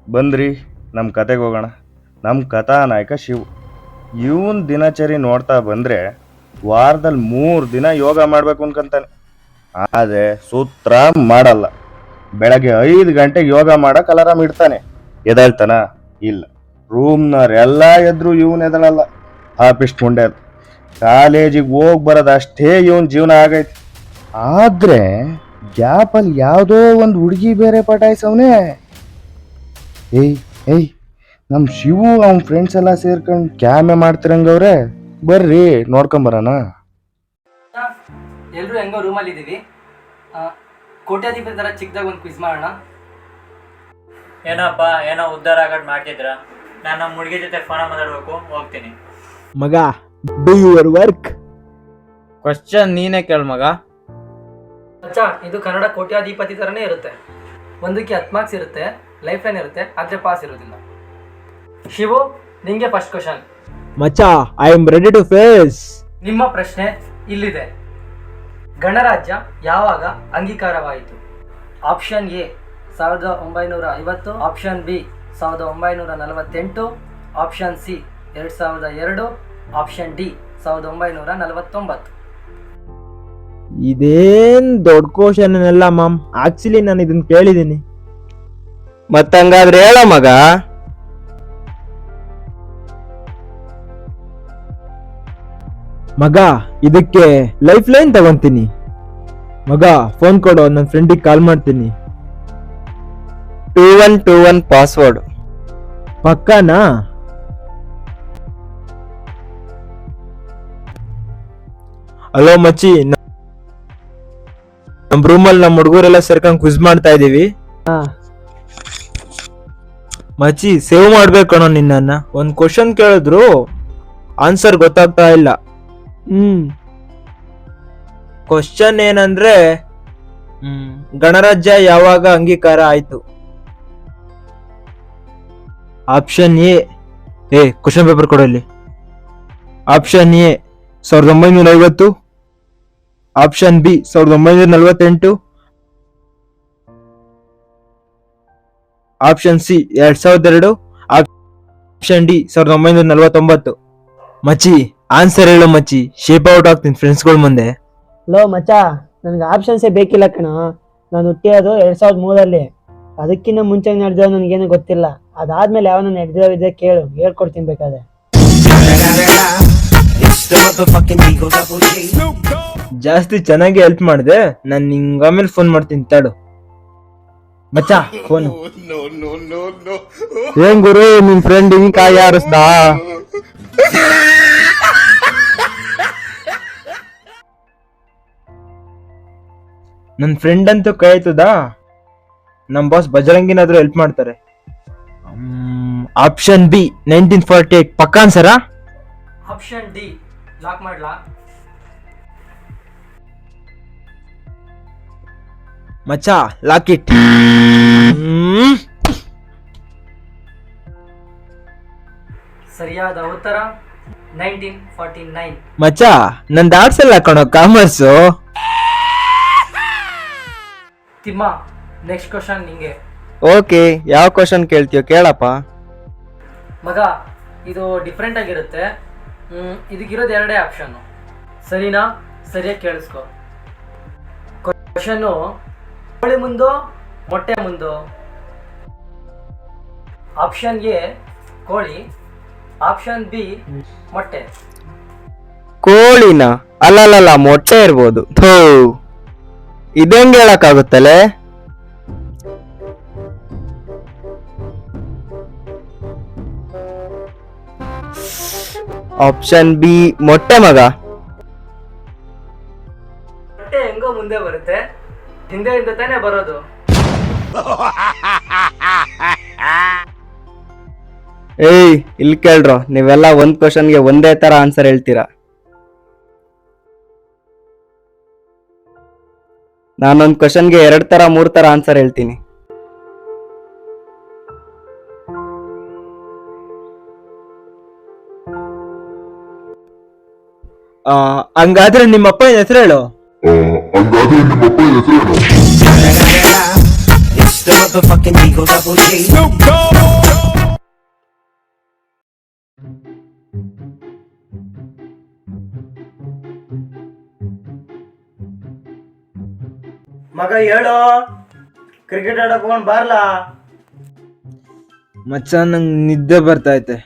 ಬಂದ್ರಿ ನಮ್ಮ ಕತೆಗೆ ಹೋಗೋಣ. ನಮ್ಮ ಕಥಾನಾಯಕ ಶಿವು. ಇವನ್ ದಿನಚರಿ ನೋಡ್ತಾ ಬಂದರೆ ವಾರದಲ್ಲಿ 3 ದಿನ ಯೋಗ ಮಾಡಬೇಕು ಅನ್ಕೊಂತಾನೆ. ಆದರೆ ಸೂತ್ರ ಮಾಡಲ್ಲ. ಬೆಳಗ್ಗೆ 5 ಗಂಟೆಗೆ ಯೋಗ ಮಾಡಕ್ಕೆ ಅಲಾರಾಮ್ ಇಡ್ತಾನೆ. ಎದ್ದೇಳ್ತಾನ? ಇಲ್ಲ. ರೂಮ್ನವರೆಲ್ಲ ಎದ್ರು ಇವನ್ ಎದಳಲ್ಲ. ಆಫೀಸ್ ಮುಂಡೆ ಕಾಲೇಜಿಗೆ ಹೋಗಿ ಬರೋದಷ್ಟೇ ಇವನ್ ಜೀವನ ಆಗೈತಿ. ಆದ್ರೆ ಗ್ಯಾಪಲ್ಲಿ ಯಾವುದೋ ಒಂದು ಹುಡುಗಿ ಬೇರೆ ಪಟಾಯಿಸವನೇ. ಏಯ್ ಏಯ್, ನಮ್ಮ ಶಿವು ಅವನ ಫ್ರೆಂಡ್ಸ್ ಎಲ್ಲ ಸೇರ್ಕೊಂಡು ಕ್ಯಾಮೆ ಮಾಡ್ತಿರಂಗವ್ರೆ. ಬರ್ರಿ ನೋಡ್ಕೊಂಬರೋಣ. ಎಲ್ಲರೂ ಹೆಂಗೋ ರೂಮಲ್ಲಿ ಇದ್ದೀವಿ. ಕೋಟ್ಯಾಧಿಪತಿ ಥರ ಚಿಕ್ಕದಾಗ ಒಂದು ಕ್ವಿಜ್ ಮಾಡೋಣ. ಏನಪ್ಪ ಏನೋ ಉದ್ಧಾರ ಆಗೋದು ಮಾಡ್ತಿದ್ರ? ನಾನು ನಮ್ಮ ಹುಡುಗಿ ಜೊತೆ ಫೋನ ಮಾತಾಡ್ಬೇಕು, ಹೋಗ್ತೀನಿ. ಮಗ, ಡೂ ಯುವರ್ ವರ್ಕ್. ಕ್ವಶನ್ ನೀನೇ ಕೇಳ ಮಗ. ಅಚ್ಚಾ, ಇದು ಕನ್ನಡ ಕೋಟ್ಯಾಧಿಪತಿ ಥರನೇ ಇರುತ್ತೆ. ಒಂದಕ್ಕೆ 10 ಮಾರ್ಕ್ಸ್ ಇರುತ್ತೆ, ಲೈಫ್ ಲೈನ್ ಇರುತ್ತೆ, ಆದರೆ ಪಾಸ್ ಇರೋದಿಲ್ಲ. ಶಿವು, ನಿಮಗೆ ಫಸ್ಟ್ ಕ್ವಶನ್. ಮಚ್ಚ, I am ready to face. ನಿಮ್ಮ ಪ್ರಶ್ನೆ ಇಲ್ಲಿದೆ. ಗಣರಾಜ್ಯ ಯಾವಾಗ ಅಂಗೀಕಾರವಾಯಿತು? Option A 1950, option B 1948, option C 2002, option D 1949. ಇದೇನ್ ದೊಡ್ಡ ಕ್ವಶನ್ ಅಲ್ಲ ಮಾಮ್. ಆಕ್ಚುಲಿ ನಾನು ಇದನ್ನ ಕೇಳಿದ್ದೀನಿ. ಮತ್ತಂಗಾದ್ರೆ ಹೇಳ ಮಗ. ಮಗ, ಇದಕ್ಕೆ ಲೈಫ್ ಲೈನ್ ತಗೊಂತೀನಿ. ಮಗ, ಫೋನ್ ಕೊಡು, ನನ್ನ ಫ್ರೆಂಡಿಗೆ ಕಾಲ್ ಮಾಡ್ತೀನಿ. 2121 ಪಾಸ್ವರ್ಡ್. ಪಕ್ಕಾನಾ? ಹಲೋ ಮಚ್ಚಿ, ನಮ್ ರೂಮಲ್ಲಿ ನಮ್ಮ ಹುಡುಗರೆಲ್ಲ ಸೇರ್ಕೊಂಡು ಕ್ವಿಜ್ ಮಾಡ್ತಾ ಇದೀವಿ. ಮಚ್ಚಿ, ಸೇವ್ ಮಾಡ್ಬೇಕಣೋ ನಿನ್ನ. ಒಂದ್ ಕ್ವಶನ್ ಕೇಳಿದ್ರು ಆನ್ಸರ್ ಗೊತ್ತಾಗ್ತಾ ಇಲ್ಲ. ಕ್ವಶನ್ ಏನಂದ್ರೆ, ಗಣರಾಜ್ಯ ಯಾವಾಗ ಅಂಗೀಕಾರ ಆಯ್ತು? ಆಪ್ಷನ್ ಎ, ಕ್ವಶನ್ ಪೇಪರ್ ಕೊಡಲಿ. Option A 1950, option B 1948, option C 2002, option D 1949. ಮಚ್ಚಿ, ಆನ್ಸರ್ ಹೇಳು ಮಚ್ಚಿ. ಶೇಪ್ ಔಟ್ ಆಗ್ತೀನಿ ಫ್ರೆಂಡ್ಸ್ಗಳ ಮುಂದೆ. ಲೋ ಮಚ್ಚ, ನನಗೆ ಆಪ್ಷನ್ಸೇ ಬೇಕಿಲ್ಲ ಕಣ. ನಾನು ಹುಟ್ಟಿರೋದು 2003 ಅದಕ್ಕಿಂತ ಮುಂಚೆ ನಡೆದೋ ನನಗೇನು ಗೊತ್ತಿಲ್ಲ. ಅದಾದ್ಮೇಲೆ ಯಾವ ನಾನು ನಡೆದಿದೆ ಕೇಳು, ಹೇಳ್ಕೊಡ್ತೀನಿ ಬೇಕಾದ್ರೆ. ಜಾಸ್ತಿ ಚೆನ್ನಾಗಿ ಹೆಲ್ಪ್ ಮಾಡಿದೆ. ನಾನು ನಿಂಗೆ ಆಮೇಲೆ ಫೋನ್ ಮಾಡ್ತೀನಿ ತಡು. ಮಚ್ಚ, ಫೋನ್. ಏನ್ ಗುರು, ನಿನ್ ಫ್ರೆಂಡ್ ಹಿಂಗ್ ಕಾಯಿ ಹಾರಿಸ್ದ? ನನ್ನ ಫ್ರೆಂಡ್ ಅಂತೂ ಕಾಯ್ತದ. ನಮ್ ಬಾಸ್ ಬಜರಂಗಿನಾದ್ರೂ ಹೆಲ್ಪ್ ಮಾಡ್ತಾರೆ. ಆಪ್ಷನ್ ಬಿ 1948 ಪಕ್ಕಾ ಅನ್ಸರ? ಆಪ್ಷನ್ ಡಿ ಲಾಕ್ ಮಾಡ್ಲಾ? ಮಚ್ಚ, ಲಾಕ್ ಇಟ್. ಸರಿಯಾದ ಉತ್ತರ 1949. ಮಚ್ಚ, ನಂದು ಆರ್ಟ್ಸ್ ಎಲ್ಲ ಕಣೋ, ಕಾಮರ್ಸು. ತಿಮ್ಮ, ನೆಕ್ಸ್ಟ್ ಕ್ವಶನ್ ನಿಂಗೆ. ಓಕೆ, ಯಾವ ಕ್ವಶನ್ ಕೇಳ್ತೀಯೋ ಕೇಳಪ್ಪ. ಮಗ, ಇದು ಡಿಫ್ರೆಂಟ್ ಆಗಿರುತ್ತೆ. ಇದಕ್ಕಿರೋದು 2 ಆಪ್ಷನ್ನು. ಸರಿನಾ? ಸರಿಯಾಗಿ ಕೇಳಿಸ್ಕೊ. ಕ್ವಶನ್ನು ಕೋಳಿ ಮುಂದೋ ಮೊಟ್ಟೆ ಮುಂದೋ? ಆಪ್ಷನ್ ಎ ಕೋಳಿ, ಆಪ್ಷನ್ ಬಿ ಮೊಟ್ಟೆ. ಕೋಳಿನ? ಅಲ್ಲಲ್ಲ, ಮೊಟ್ಟೆ ಇರ್ಬೋದು. ಥೂ, ಇದೆಂಗ್ ಹೇಳಕ್ಕಾಗುತ್ತಲೆ? ಆಪ್ಷನ್ ಬಿ ಮೊಟ್ಟೆ ಮಗ. ಮೊಟ್ಟೆ ಹೆಂಗೋ ಮುಂದೆ ಬರುತ್ತೆ, ಹಿಂದೆಯಿಂದ ತಾನೇ ಬರೋದು. ಏಯ್, ಇಲ್ಲಿ ಕೇಳ್ರೋ, ನೀವೆಲ್ಲ ಒಂದ್ ಕ್ವಶನ್ಗೆ ಒಂದೇ ತರ ಆನ್ಸರ್ ಹೇಳ್ತೀರಾ. ನಾನೊಂದ್ ಕ್ವಶನ್ಗೆ 2 ತರ 3 ತರ ಆನ್ಸರ್ ಹೇಳ್ತೀನಿ. ಹಂಗಾದ್ರೆ ನಿಮ್ಮಪ್ಪ ಹೆಸರು ಹೇಳು. motherfucking Eagle Double G. ಮಗ ಹೇಳೋ, ಕ್ರಿಕೆಟ್ ಆಡಕ್ ಹೋಗೋಣ ಬಾರ್ಲಾ. ಮಚ್ಚ ನಂಗೆ ನಿದ್ದೆ ಬರ್ತೈತೆ.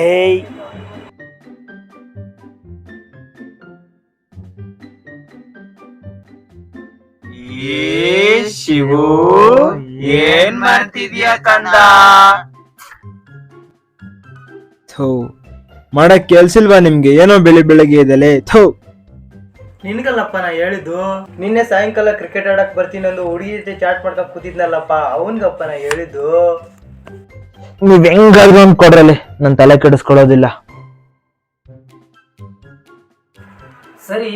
ಏಯ್ ಶಿವು ಏನ್ ಮಾಡ್ತಿದ್ಯಾ ಕಂದ? ಥೋ, ಮಾಡಕ್ ಕೆಲ್ಸಿಲ್ವಾ ನಿಮ್ಗೆ? ಏನೋ ಬೆಳಿಗ್ಗೆ ಇದೆಲೆ. ಥೋ, ನಿನ್ಗಲ್ಲಪ್ಪ ನಾ ಹೇಳಿದ್ದು. ನಿನ್ನೆ ಸಾಯಂಕಾಲ ಕ್ರಿಕೆಟ್ ಆಡಕ್ ಬರ್ತೀನಿ ಒಂದು ಹುಡುಗಿ ಜೊತೆ ಚಾಟ್ ಮಾಡ್ಕೊಂಡ್ ಕೂತಿದ್ನಲ್ಲಪ್ಪ, ಅವನ್ಗಪ್ಪ ನಾ ಹೇಳಿದ್ದು. ನೀವ್ ಹೆಂಗಾದ್ರು ಒಂದ್ ಕೊಡ್ರಲ್ಲಿ, ನನ್ ತಲೆ ಕೆಡಿಸ್ಕೊಳ್ಳೋದಿಲ್ಲ. ಸರಿ,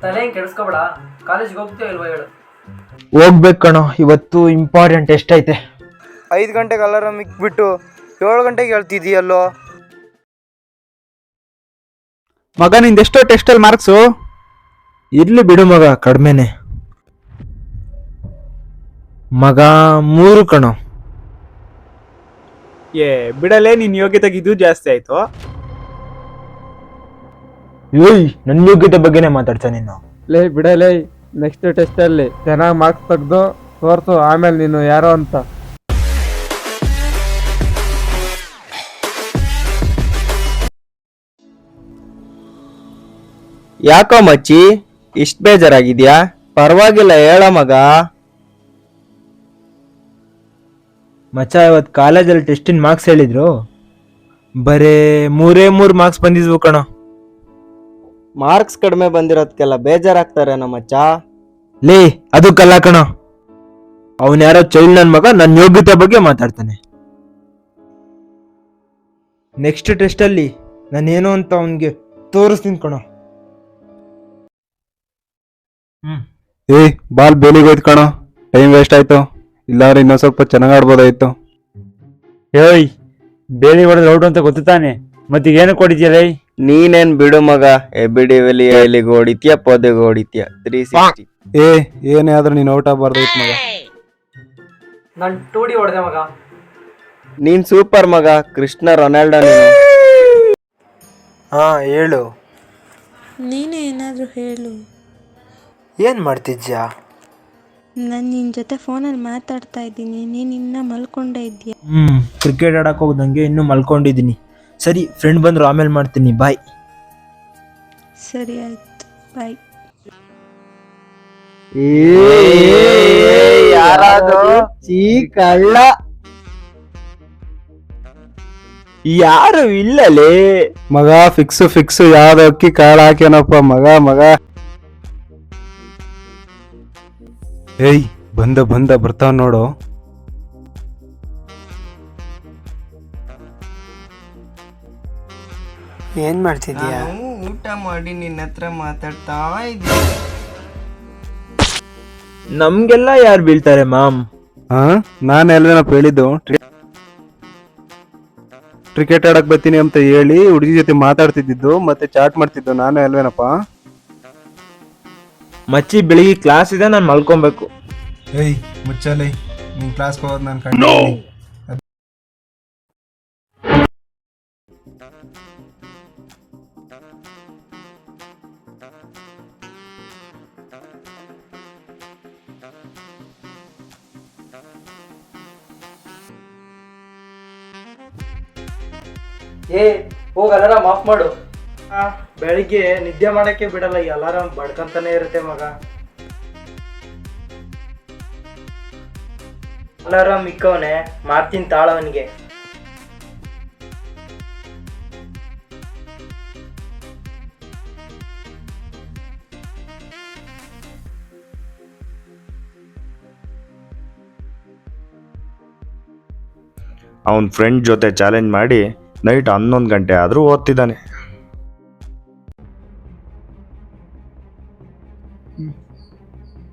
ತಲೆ ಕೆಡಿಸ್ಕೊಬೇಡ. ಕಾಲೇಜ್ಗೆ ಹೋಗ್ತೀಯೋ ಇಲ್ವಾ ಹೇಳು. ಹೋಗ್ಬೇಕು ಕಣೋ, ಇವತ್ತು ಇಂಪಾರ್ಟೆಂಟ್ ಎಷ್ಟೈತೆ. 5 ಗಂಟೆಗೆ ಅಲಾರಾಮ್ ಇಕ್ಬಿಟ್ಟು 7 ಗಂಟೆಗೆ ಹೇಳ್ತಿದೀಯಲ್ಲೋ. ಮಗ ನಿಂದೆಷ್ಟೋ ಟೆಸ್ಟಲ್ಲಿ ಮಾರ್ಕ್ಸು? ಇರ್ಲಿ ಬಿಡು ಮಗ, ಕಡಿಮೆನೆ. ಮಗ 3 ಕಣೋ. ಬಿಡಲೇ, ನಿನ್ ಯೋಗ್ಯತೆಗೆ ಇದು ಜಾಸ್ತಿ ಆಯ್ತು. ಏಯ್, ನನ್ನ ಯೋಗ್ಯತೆ ಬಗ್ಗೆನೇ ಮಾತಾಡ್ತಾ ನೀನು. ಲೇ ಬಿಡಲೇ, ನೆಕ್ಸ್ಟ್ ಟೆಸ್ಟ್ ಅಲ್ಲಿ ಚೆನ್ನಾಗಿ ಮಾರ್ಕ್ಸ್ ತೆಗ್ದು ತೋರ್ಸು, ಆಮೇಲೆ ನೀನು ಯಾರೋ ಅಂತ. ಯಾಕೋ ಮಚ್ಚಿ ಇಷ್ಟ ಬೇಜಾರಾಗಿದ್ಯಾ? ಪರವಾಗಿಲ್ಲ ಹೇಳ ಮಗ. ಮಚ್ಚ, ಇವತ್ತು ಕಾಲೇಜಲ್ಲಿ ಟೆಸ್ಟಿನ ಮಾರ್ಕ್ಸ್ ಹೇಳಿದ್ರು, ಬರೇ 3 ಮಾರ್ಕ್ಸ್ ಬಂದಿದ್ವು ಕಣೋ. ಮಾರ್ಕ್ಸ್ ಕಡಿಮೆ ಬಂದಿರೋದ್ಕೆಲ್ಲ ಬೇಜಾರಾಗ್ತಾರೆ ನಮ್ಮಚ್ಚ. ಲೇ, ಅದು ಕಲ್ಲ ಕಣೋ. ಅವನ್ ಯಾರೋ ಚೈಲ್ಡ್ ನನ್ ಮಗ ನನ್ನ ಯೋಗ್ಯತೆ ಬಗ್ಗೆ ಮಾತಾಡ್ತಾನೆ. ನೆಕ್ಸ್ಟ್ ಟೆಸ್ಟ್ ಅಲ್ಲಿ ನಾನೇನು ಅಂತ ಅವನ್ಗೆ ತೋರಿಸ್ತೀನಿ ಕಣೋ. ಬಾಲ್ ಬೇಲಿಗೆ ಹೋಯ್ತು ಕಣೋ, ಟೈಮ್ ವೇಸ್ಟ್ ಆಯ್ತು. ಇಲ್ಲಾಂದ್ರೆ ಇನ್ನೊಂದ್ ಸ್ವಲ್ಪ ಚೆನ್ನಾಗಿ ಆಡ್ಬೋದಾಯ್ತು. ಏಯ್, ಬೇಲಿ ಹೊಡೆದ್ರೆ ಔಟ್ ಅಂತ ಗೊತ್ತು ತಾನೆ, ಮತ್ತೀಗ ಏನು ಕೊಡಿದ್ಯಲ್ಲ? ನೀನೇನ್ ಬಿಡು ಮಗ, ಎಬಿಡಿವಲಿ ಎಲ್ಲಿಗೆ ಹೊಡಿತ್ಯಾ, ಪೊದೆಗೆ ಹೊಡಿತ್ಯಾ, 360. ಏನೇ ಆದ್ರೂ ನೀನ್ ಔಟ್ ಆಗ್ಬಾರ್ದಾಯ್ತು ಮಗ. ನಾನು 2D ಹೊಡೆದೆ ಮಗ. ನೀನ್ ಸೂಪರ್ ಮಗ, ಕೃಷ್ಣ ರೊನಾಲ್ಡೋ ನೀನು. ಹಾ ಹೇಳು, ನೀನೇ ಏನಾದರೂ ಹೇಳು. ಏನ್ ಮಾಡ್ತಿದ್ಯಾ? ನಾನು ನಿನ್ನ ಜೊತೆ ಫೋನಲ್ಲಿ ಮಾತಾಡ್ತಾ ಇದ್ದೀನಿ, ನೀನು ಇನ್ನೂ ಮಲ್ಕೊಂಡೇ ಇದೆಯಾ? ಕ್ರಿಕೆಟ್ ಆಡಕ್ ಹೋಗ್ದಂಗೆ ಇನ್ನೂ ಮಲ್ಕೊಂಡಿದ್ದೀನಿ. ಸರಿ, ಫ್ರೆಂಡ್ ಬಂದ್ರು ಆಮೇಲೆ ಮಾಡ್ತೀನಿ, ಬಾಯ್. ಸರಿ ಆಯ್ತು, ಬಾಯ್. ಕಳ್ಳ ಯಾರು ಇಲ್ಲಲೇ ಮಗ. ಫಿಕ್ಸ್ ಯಾವ್ದು ಅಕ್ಕಿ ಕಾಳು ಹಾಕ್ಯಾನಪ್ಪ ಮಗ. ಏಯ್, ಬರ್ತಾವ ನೋಡು. ಏನ್ ಮಾಡ್ತಿದ್ಯಾ? ಊಟ ಮಾಡಿ ನಿನ್ನ ಹತ್ರ ಮಾತಾಡ್ತಾ ಇದ್ದೆ. ನಮ್ಗೆಲ್ಲ ಯಾರು ಬೀಳ್ತಾರೆ ಮಾಮ್? ನಾನು ಎಲ್ಲನಪ್ಪ ಹೇಳಿದ್ದು, ಕ್ರಿಕೆಟ್ ಆಡಕ್ ಬರ್ತೀನಿ ಅಂತ ಹೇಳಿ ಹುಡುಗಿ ಜೊತೆ ಮಾತಾಡ್ತಿದ್ದು ಮತ್ತೆ ಚಾಟ್ ಮಾಡ್ತಿದ್ದು ನಾನು ಅಲ್ವೇನಪ್ಪ? ಮಚ್ಚಿ, ಬೆಳಿಗ್ಗೆ ಕ್ಲಾಸ್ ಇದೆ, ನಾನು ಮಲ್ಕೊಬೇಕು. ಏಯ್ ಮುಚ್ಚಲೇ, ನಿನ್ ಕ್ಲಾಸ್ಗೆ ಹೋಗೋದು ನಾನು ಕಂಡಿದ್ದೀನಿ. ಹೋಗ ಅಲಾರಾಮ್ ಆಫ್ ಮಾಡು. ಬೆಳಿಗ್ಗೆ ನಿದ್ದೆ ಮಾಡಕ್ಕೆ ಬಿಡಲ್ಲ, ಈ ಅಲಾರಾಮ್ ಬಡ್ಕಂತಾನೆ ಇರುತ್ತೆ ಮಗ. ಅಲಾರಾಮ್ ಇಕ್ಕವನೆ, ಮಾಡ್ತೀನಿ ತಾಳವನಿಗೆ. ಅವನ ಫ್ರೆಂಡ್ ಜೊತೆ ಚಾಲೆಂಜ್ ಮಾಡಿ ನೈಟ್ 11 ಗಂಟೆ ಆದರೂ ಓದ್ತಿದ್ದಾನೆ.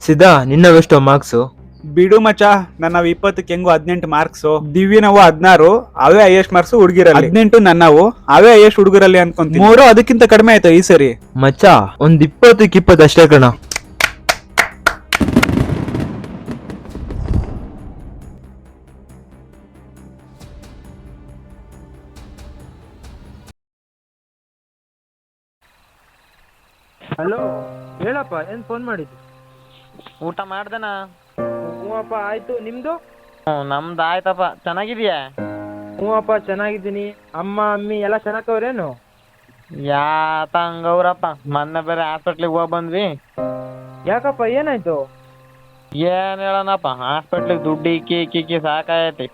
ಸಿದಾ, ನಿನ್ನವೆಷ್ಟೋ ಮಾರ್ಕ್ಸು? ಬಿಡು ಮಚ್ಚ, ನನ್ನ 20ಕ್ಕೆ ಹೆಂಗು 18 ಮಾರ್ಕ್ಸು, ದಿವ್ಯ ನಾವು 16, ಅವೇ ಹೈಯೆಸ್ಟ್ ಮಾರ್ಕ್ಸ್ ಹುಡುಗಿರಲ್ಲಿ 18 ನನ್ನವು, ಅವೇ ಹೈಯೆಸ್ಟ್ ಹುಡುಗರಲ್ಲಿ ಅನ್ಕೊಂತೀನಿ. 3 ಅದಕ್ಕಿಂತ ಕಡಿಮೆ ಆಯ್ತು ಈ ಸರಿ. ಮಚ್ಚ ಒಂದ್ 20ಕ್ಕೆ 20 ಅಷ್ಟೇ ಕಣ. ಹಲೋ, ಹೇಳಪ್ಪ, ಏನ್ ಫೋನ್ ಮಾಡಿದ್ದು? ಊಟ ಮಾಡ್ದನಾ? ಹ್ಞೂ ಅಪ್ಪ, ಆಯ್ತು. ನಿಮ್ದು? ನಮ್ದು ಆಯ್ತಪ್ಪ. ಚೆನ್ನಾಗಿದ್ಯಾ? ಹ್ಞೂ ಅಪ್ಪ, ಚೆನ್ನಾಗಿದ್ದೀನಿ. ಅಮ್ಮ ಅಮ್ಮಿ ಎಲ್ಲ ಚೆನ್ನಾಗವ್ರೇನು? ಯಾತ ಹಂಗವ್ರಪ್ಪ. ಮೊನ್ನೆ ಬೇರೆ ಹಾಸ್ಪಿಟ್ಲಿಗೆ ಹೋಗಿ ಬಂದ್ವಿ. ಯಾಕಪ್ಪ, ಏನಾಯ್ತು? ಏನ್ ಹೇಳೋಣಪ್ಪ, ಹಾಸ್ಪಿಟ್ಲಿಗೆ ದುಡ್ಡು ಇಕ್ಕಿ ಸಾಕಾಯತಿ.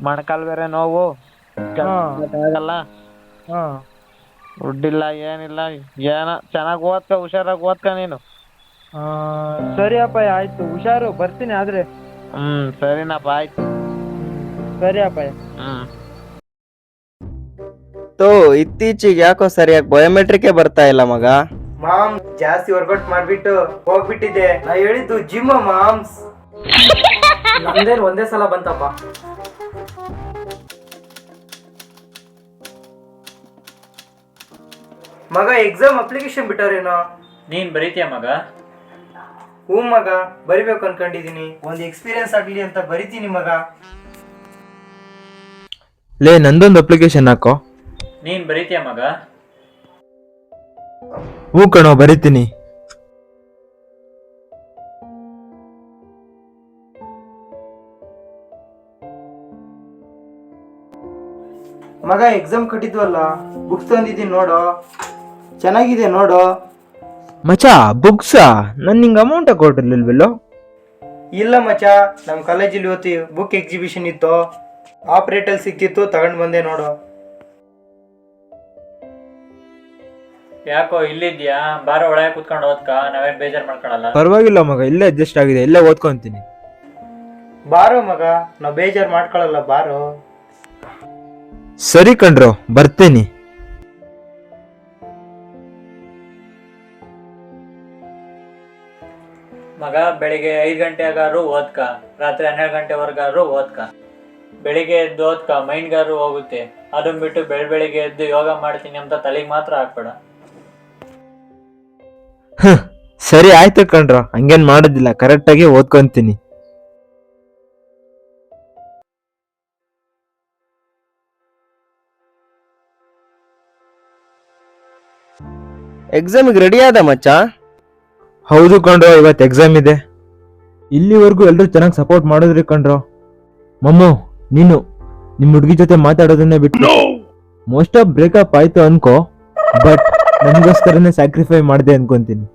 ಮೊಣಕಾಲ್ ಬೇರೆ ನೋವು, ಆಗಲ್ಲ, ಹಾ. ದುಡ್ಡಿಲ್ಲ, ಏನಿಲ್ಲ. ಏನೋ ಚೆನ್ನಾಗಿ ಓದ್ಕ, ಹುಷಾರಾಗಿ ಓದ್ಕ ನೀನು. ಸರಿ ಅಪ್ಪ, ಆಯ್ತು. ಹುಷಾರು, ಬರ್ತೀನಿ ಆದ್ರೆ. ಸರಿನಪ್ಪ, ಆಯ್ತು. ಸರಿ ಅಪ್ಪ. ಇತ್ತೀಚೆಗೆ ಯಾಕೋ ಸರಿಯಾಗಿ ಬಯೋಮೆಟ್ರಿಕ್ ಬರ್ತಾ ಇಲ್ಲ ಮಗ. ಮಾಮ್ ಜಾಸ್ತಿ ವರ್ಕೌಟ್ ಮಾಡ್ಬಿಟ್ಟು ಹೋಗ್ಬಿಟ್ಟಿದ್ದೆ. ನಾ ಹೇಳಿದ್ದು ಜಿಮ್ ಮಾಮ್ಸ್. ನಂದೇನು ಒಂದೇ ಸಲ ಬಂತಪ್ಪ. ಮಗ ಎಕ್ಸಾಮ್ ಅಪ್ಲಿಕೇಶನ್ ಬಿಟ್ಟವ್ರೇನೋ? ನೀನ್ ಬರೀತೀಯ ಮಗ? ಹ್ಞೂ ಮಗ, ಬರಿಬೇಕು ಅನ್ಕೊಂಡಿದೀನಿ. ಒಂದು ಎಕ್ಸ್ಪೀರಿಯನ್ಸ್ ಆಗ್ಲಿ ಅಂತ ಬರಿತೀನಿ ಮಗ. ಲೇ ನಂದೊಂದು ಅಪ್ಲಿಕೇಶನ್ ಹಾಕೋ. ನೀನ್ ಬರೀತೀಯ ಮಗ? ಹ್ಞೂ ಕಣೋ, ಬರಿತೀನಿ. ಮಗ ಎಕ್ಸಾಮ್ ಕಟ್ಟಿದ್ವಲ್ಲ, ಬುಕ್ಸ್ ತಂದಿದ್ದೀನಿ ನೋಡು, ಚೆನ್ನಾಗಿದೆ ನೋಡು. ಮಚ್ಚ ಬುಕ್ಸಾ? ನನ್ ನಿಂಗೆ ಅಮೌಂಟ್ ಕೊಟ್ಟಿರ್ಲಿಲ್ವಲ್ಲೋ? ಇಲ್ಲ ಮಚ್ಚ, ನಮ್ಮ ಕಾಲೇಜಲ್ಲಿ ಇವತ್ತು ಬುಕ್ ಎಕ್ಸಿಬಿಷನ್ ಇತ್ತು, ಆಪರೇಟಲ್ಲಿ ಸಿಕ್ತಿತ್ತು, ತಗೊಂಡು ಬಂದೆ ನೋಡು. ಯಾಕೋ ಇಲ್ಲಿದ್ಯಾ? ಬಾರ ಒಳಗೆ ಕುತ್ಕೊಂಡು ಓದ್ಕ, ನಾವೇನ್ ಬೇಜಾರ್ ಮಾಡ್ಕೊಳಲ್ಲ. ಪರವಾಗಿಲ್ಲ ಮಗ, ಇಲ್ಲೇ ಅಡ್ಜಸ್ಟ್ ಆಗಿದೆ, ಇಲ್ಲೇ ಓದ್ಕೊಂತೀನಿ. ಬಾರೋ ಮಗ, ನಾವು ಬೇಜಾರು ಮಾಡ್ಕೊಳಲ್ಲ, ಬಾರೋ. ಸರಿ ಕಣ್ರೋ, ಬರ್ತೇನಿ. ಮಗ ಬೆಳಿಗ್ಗೆ 5 ಗಂಟೆಗಾರು ಓದ್ಕ, ರಾತ್ರಿ 12 ಗಂಟೆವರೆಗಾರು ಓದ್ಕ. ಬೆಳಿಗ್ಗೆ ಎದ್ದು ಓದ್ಕ, ಮೈಂಡ್ಗಾರು ಹೋಗುತ್ತೆ. ಅದನ್ನ ಬಿಟ್ಟು ಬೆಳಿಗ್ಗೆ ಎದ್ದು ಯೋಗ ಮಾಡ್ತೀನಿ ಅಂತ ತಲೆಗೆ ಮಾತ್ರ ಹಾಕ್ಬೇಡ. ಸರಿ ಆಯ್ತು ಕಣ್ರೋ, ಹಂಗೇನ್ ಮಾಡೋದಿಲ್ಲ, ಕರೆಕ್ಟಾಗಿ ಓದ್ಕೊಂತೀನಿ. ಎಕ್ಸಾಮಿಗೆ ರೆಡಿ ಆದ ಮಚ್ಚ? ಹೌದು ಕಣ್ರೋ, ಇವತ್ತು ಎಕ್ಸಾಮ್ ಇದೆ. ಇಲ್ಲಿವರೆಗೂ ಎಲ್ಲರೂ ಚೆನ್ನಾಗಿ ಸಪೋರ್ಟ್ ಮಾಡಿದ್ರಿ ಕಣ್ರೋ. ಮಮ್ಮು, ನೀನು ನಿಮ್ಮ ಹುಡುಗಿ ಜೊತೆ ಮಾತಾಡೋದನ್ನೇ ಬಿಟ್ಟು ಮೋಸ್ಟ್ ಆಫ್ ಬ್ರೇಕಪ್ ಆಯ್ತು ಅನ್ಕೋ, ಬಟ್ ನನಗೋಸ್ಕರನೇ ಸ್ಯಾಕ್ರಿಫೈ ಮಾಡಿದೆ ಅನ್ಕೊಂತೀನಿ.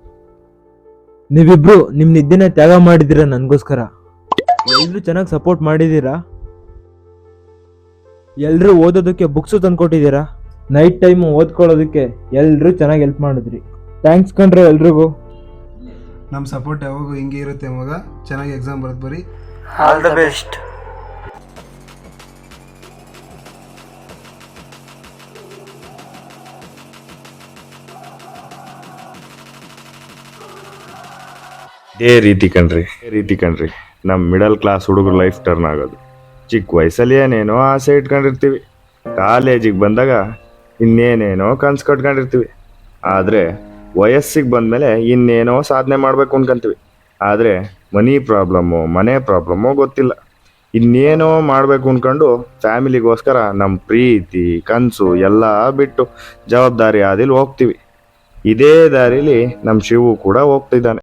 ನೀವಿಬ್ರು ನಿಮ್ ನಿದ್ದೆನ ತ್ಯಾಗ ಮಾಡಿದ್ದೀರಾ ನನಗೋಸ್ಕರ. ಎಲ್ರು ಚೆನ್ನಾಗಿ ಸಪೋರ್ಟ್ ಮಾಡಿದ್ದೀರಾ, ಎಲ್ರು ಓದೋದಕ್ಕೆ ಬುಕ್ಸು ತಂದ್ಕೊಟ್ಟಿದ್ದೀರಾ, ನೈಟ್ ಟೈಮ್ ಓದ್ಕೊಳ್ಳೋದಕ್ಕೆ ಎಲ್ರು ಚೆನ್ನಾಗಿ ಹೆಲ್ಪ್ ಮಾಡಿದ್ರಿ. ಥ್ಯಾಂಕ್ಸ್ ಕಣ್ರೋ ಎಲ್ರಿಗೂ. ನಮ್ಮ ಸಪೋರ್ಟ್ ಯಾವಾಗೂ ಹಿಂಗೆ ಇರುತ್ತೆ ಮಗ. ಚೆನ್ನಾಗಿ ಎಕ್ಸಾಮ್ ಬರೆದು ಬರಿ. All the best. ಇದೇ ರೀತಿ ಕಣ್ರಿ ನಮ್ಮ ಮಿಡಲ್ ಕ್ಲಾಸ್ ಹುಡುಗರು ಲೈಫ್ ಟರ್ನ್ ಆಗೋದು. ಚಿಕ್ಕ ವಯಸ್ಸಲ್ಲಿ ಏನೇನೋ ಆಸೆ ಇಟ್ಕೊಂಡಿರ್ತೀವಿ, ಕಾಲೇಜಿಗೆ ಬಂದಾಗ ಇನ್ನೇನೇನೋ ಕನ್ಸು ಕಟ್ಕೊಂಡಿರ್ತೀವಿ, ಆದರೆ ವಯಸ್ಸಿಗೆ ಬಂದಮೇಲೆ ಇನ್ನೇನೋ ಸಾಧನೆ ಮಾಡಬೇಕು ಅನ್ಕೊಂತೀವಿ. ಆದರೆ ಮನೆ ಪ್ರಾಬ್ಲಮ್ಮು ಗೊತ್ತಿಲ್ಲ. ಇನ್ನೇನೋ ಮಾಡಬೇಕು ಅನ್ಕೊಂಡು ಫ್ಯಾಮಿಲಿಗೋಸ್ಕರ ನಮ್ಮ ಪ್ರೀತಿ ಕನಸು ಎಲ್ಲ ಬಿಟ್ಟು ಜವಾಬ್ದಾರಿ ಹಾದಿಲಿ ಹೋಗ್ತೀವಿ. ಇದೇ ದಾರಿಲಿ ನಮ್ಮ ಶಿವು ಕೂಡ ಹೋಗ್ತಿದ್ದಾನೆ.